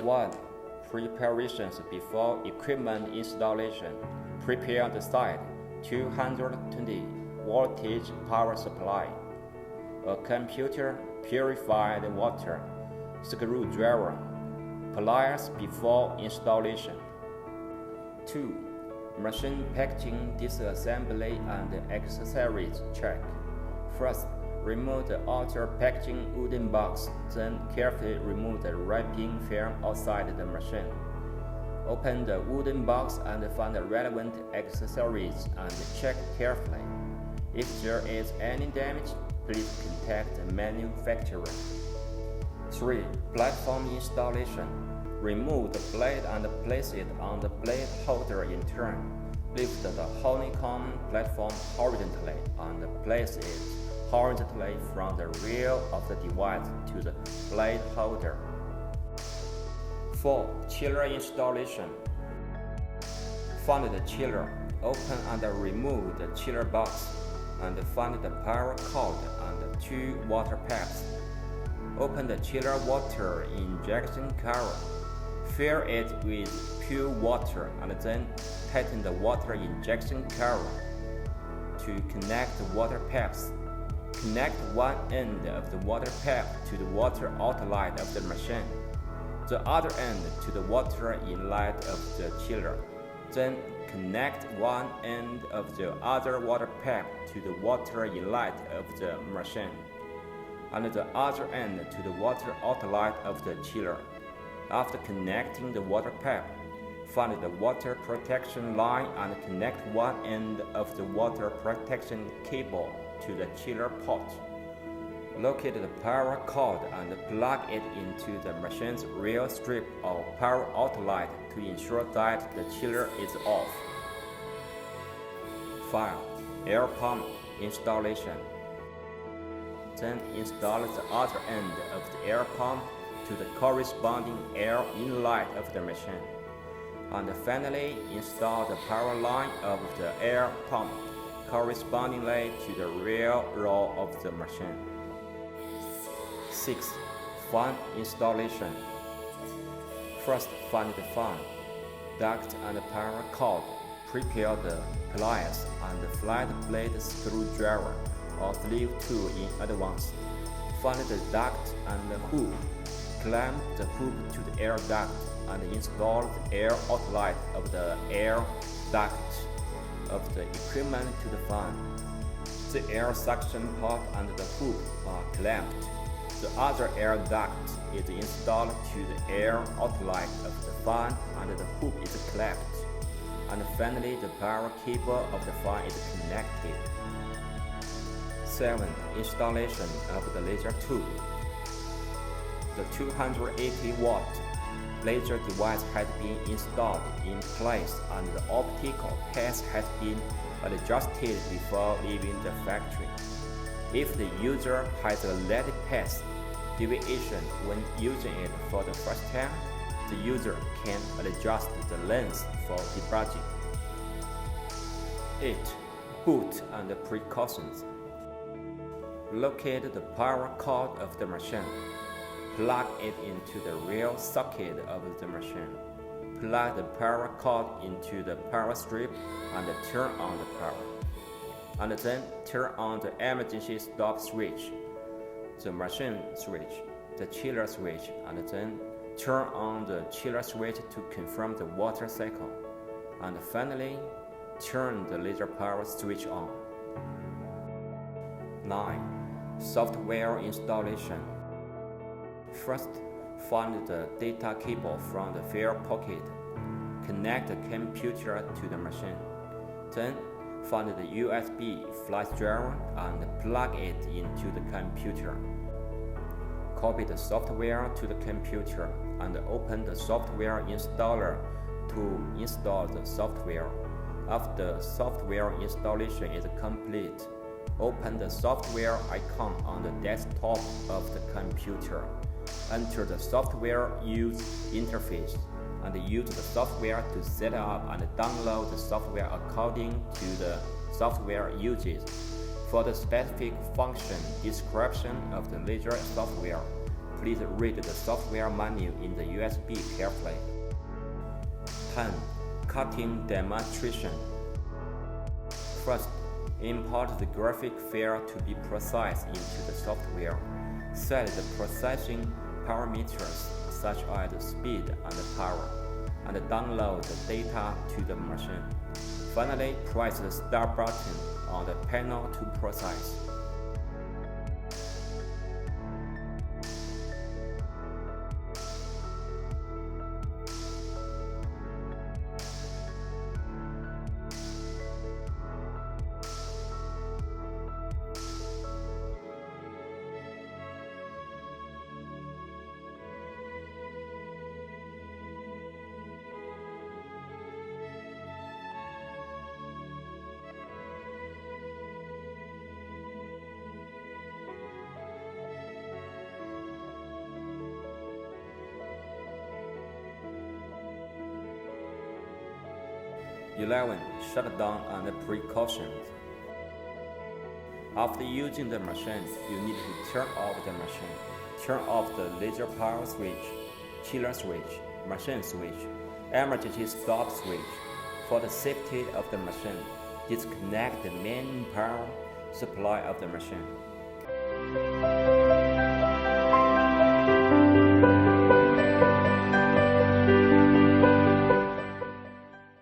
1. Preparations before equipment installation. Prepare the site. 220 voltage power supply. A computer, purified water, screwdriver, pliers before installation. 2. Machine packaging, disassembly and accessories check. First, remove the outer packaging wooden box, then carefully remove the wrapping film outside the machine. Open the wooden box and find the relevant accessories and check carefully. If there is any damage, please contact the manufacturer. 3. Platform installation. Remove the blade and place it on the blade holder in turn. Lift the honeycomb platform horizontally and place it horizontally from the rear of the device to the blade holder. 4. Chiller installation. Find the chiller, open and remove the chiller box, and find the power cord and 2 water pipes. Open the chiller water injection cover. Fill it with pure water and then tighten the water injection cover. To connect the water pipes, connect one end of the water pipe to the water outlet of the machine, the other end to the water inlet of the chiller. Then connect one end of the other water pipe to the water inlet of the machine, and the other end to the water outlet of the chiller. After connecting the water pipe, find the water protection line and connect one end of the water protection cable to the chiller port. Locate the power cord and plug it into the machine's rear strip or power outlet to ensure that the chiller is off. 5. Air pump installation. Then install the other end of the air pump to the corresponding air inlet of the machine. And finally, install the power line of the air pump correspondingly to the rear row of the machine. 6. Fan installation. First, find the fan, duct and power cord. Prepare the pliers and the flat blade screwdriver or sleeve tool in advance. Find the duct and the hook. Clamp the hook to the air duct and install the air outlet of the air duct of the equipment to the fan. The air suction port and the hook are clamped. The other air duct is installed to the air outlet of the fan and the hook is clamped. And finally, the power cable of the fan is connected. 7. Installation of the laser tube. The 280-watt laser device has been installed in place and the optical path has been adjusted before leaving the factory. If the user has a lead path deviation when using it for the first time, the user can adjust the length for debugging. 8. Boot and precautions. Locate the power cord of the machine. Plug it into the real socket of the machine. Plug the power cord into the power strip and turn on the power. And then turn on the emergency stop switch, the machine switch, the chiller switch, and then turn on the chiller switch to confirm the water cycle. And finally, turn the laser power switch on. 9. Software installation. First, find the data cable from the fire pocket. Connect the computer to the machine. Then, find the USB flash drive and plug it into the computer. Copy the software to the computer and open the software installer to install the software. After the software installation is complete, open the software icon on the desktop of the computer. Enter the software use interface and use the software to set up and download the software according to the software uses. For the specific function description of the laser software, please read the software manual in the USB carefully. 10. Cutting demonstration. First, import the graphic file to be processed into the software. Set the processing parameters such as speed and power, and download the data to the machine. Finally, press the Start button on the panel to process. Shutdown and precautions. After using the machine, you need to turn off the machine. Turn off the laser power switch, chiller switch, machine switch, emergency stop switch. For the safety of the machine, disconnect the main power supply of the machine.